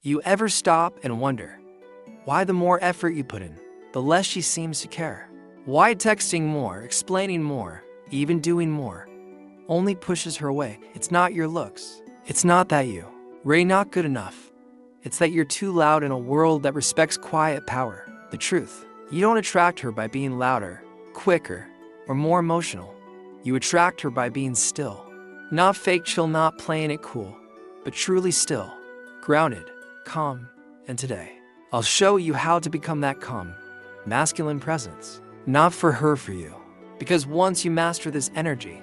You ever stop and wonder why the more effort you put in, the less she seems to care? Why texting more, explaining more, even doing more only pushes her away? It's not your looks. It's not that Ray not good enough. It's that you're too loud in a world that respects quiet power. The truth, you don't attract her by being louder, quicker, or more emotional. You attract her by being still. Not fake chill, not playing it cool, but truly still, grounded, calm. And today, I'll show you how to become that calm, masculine presence. Not for her, for you. Because once you master this energy,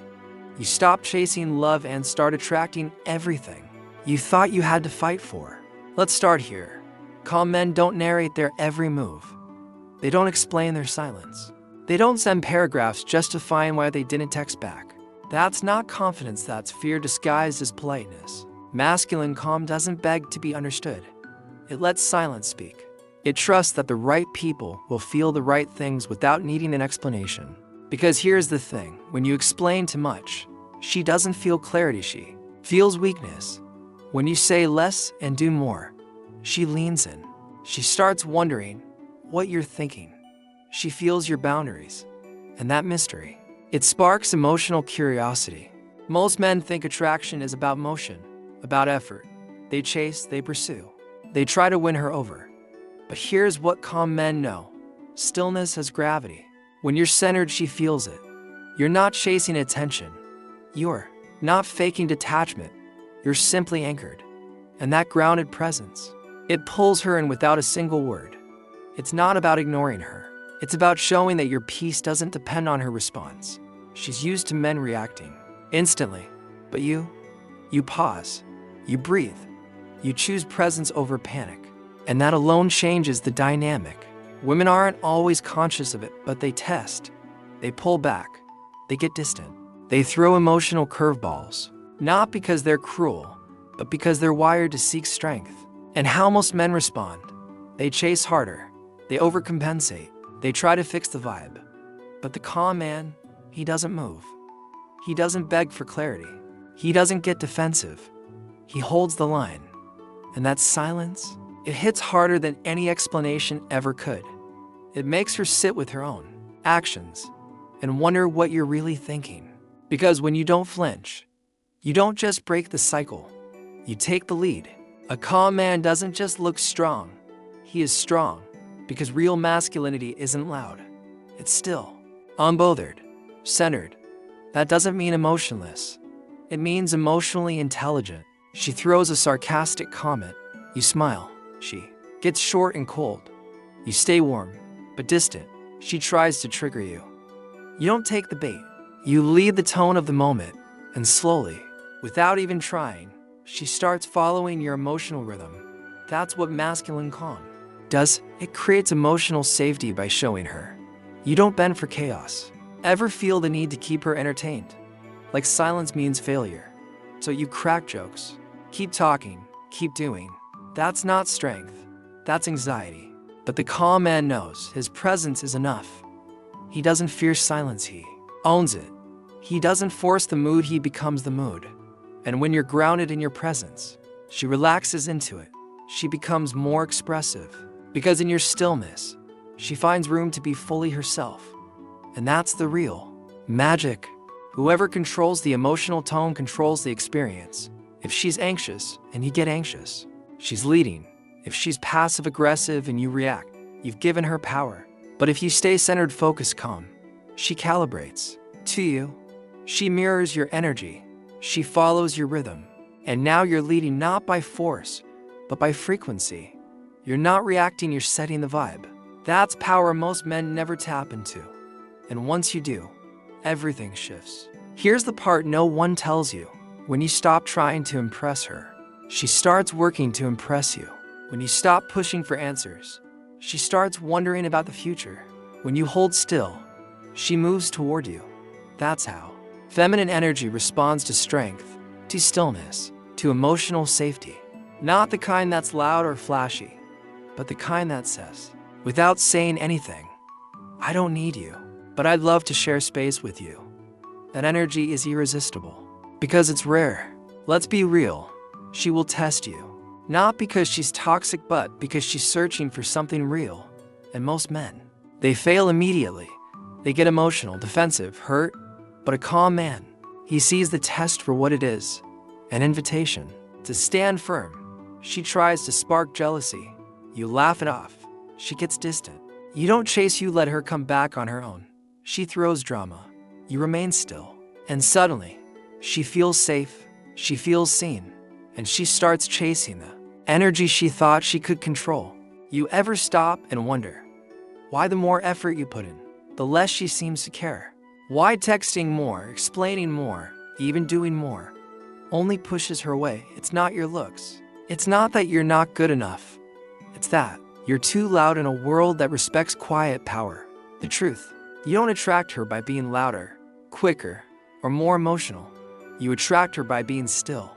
you stop chasing love and start attracting everything you thought you had to fight for. Let's start here. Calm men don't narrate their every move. They don't explain their silence. They don't send paragraphs justifying why they didn't text back. That's not confidence, that's fear disguised as politeness. Masculine calm doesn't beg to be understood. It lets silence speak. It trusts that the right people will feel the right things without needing an explanation. Because here's the thing, when you explain too much, she doesn't feel clarity, she feels weakness. When you say less and do more, she leans in. She starts wondering what you're thinking. She feels your boundaries, and that mystery, it sparks emotional curiosity. Most men think attraction is about motion, about effort. They chase, they pursue. They try to win her over. But here's what calm men know. Stillness has gravity. When you're centered, she feels it. You're not chasing attention. You're not faking detachment. You're simply anchored. And that grounded presence, it pulls her in without a single word. It's not about ignoring her. It's about showing that your peace doesn't depend on her response. She's used to men reacting instantly. But you pause. You breathe. You choose presence over panic. And that alone changes the dynamic. Women aren't always conscious of it, but they test. They pull back. They get distant. They throw emotional curveballs. Not because they're cruel, but because they're wired to seek strength. And how most men respond? They chase harder. They overcompensate. They try to fix the vibe. But the calm man, he doesn't move. He doesn't beg for clarity. He doesn't get defensive. He holds the line. And that silence, it hits harder than any explanation ever could. It makes her sit with her own actions and wonder what you're really thinking. Because when you don't flinch, you don't just break the cycle, you take the lead. A calm man doesn't just look strong, he is strong. Because real masculinity isn't loud, it's still, unbothered, centered. That doesn't mean emotionless, it means emotionally intelligent. She throws a sarcastic comment. You smile. She gets short and cold. You stay warm, but distant. She tries to trigger you. You don't take the bait. You lead the tone of the moment, and slowly, without even trying, she starts following your emotional rhythm. That's what masculine calm does. It creates emotional safety by showing her you don't bend for chaos. Ever feel the need to keep her entertained? Like silence means failure. So you crack jokes. Keep talking, keep doing. That's not strength, that's anxiety. But the calm man knows his presence is enough. He doesn't fear silence, he owns it. He doesn't force the mood, he becomes the mood. And when you're grounded in your presence, she relaxes into it. She becomes more expressive. Because in your stillness, she finds room to be fully herself. And that's the real magic. Whoever controls the emotional tone controls the experience. If she's anxious and you get anxious, she's leading. If she's passive-aggressive and you react, you've given her power. But if you stay centered, focused, calm, she calibrates to you. She mirrors your energy. She follows your rhythm. And now you're leading not by force, but by frequency. You're not reacting, you're setting the vibe. That's power most men never tap into. And once you do, everything shifts. Here's the part no one tells you. When you stop trying to impress her, she starts working to impress you. When you stop pushing for answers, she starts wondering about the future. When you hold still, she moves toward you. That's how feminine energy responds to strength, to stillness, to emotional safety. Not the kind that's loud or flashy, but the kind that says, without saying anything, I don't need you, but I'd love to share space with you. That energy is irresistible. Because it's rare. Let's be real. She will test you. Not because she's toxic, but because she's searching for something real. And most men, they fail immediately. They get emotional, defensive, hurt. But a calm man, he sees the test for what it is, an invitation to stand firm. She tries to spark jealousy. You laugh it off. She gets distant. You don't chase, you let her come back on her own. She throws drama. You remain still. And suddenly, she feels safe. She feels seen. And she starts chasing the energy she thought she could control. You ever stop and wonder why the more effort you put in, the less she seems to care? Why texting more, explaining more, even doing more, only pushes her away? It's not your looks. It's not that you're not good enough. It's that you're too loud in a world that respects quiet power. The truth, you don't attract her by being louder, quicker, or more emotional. You attract her by being still.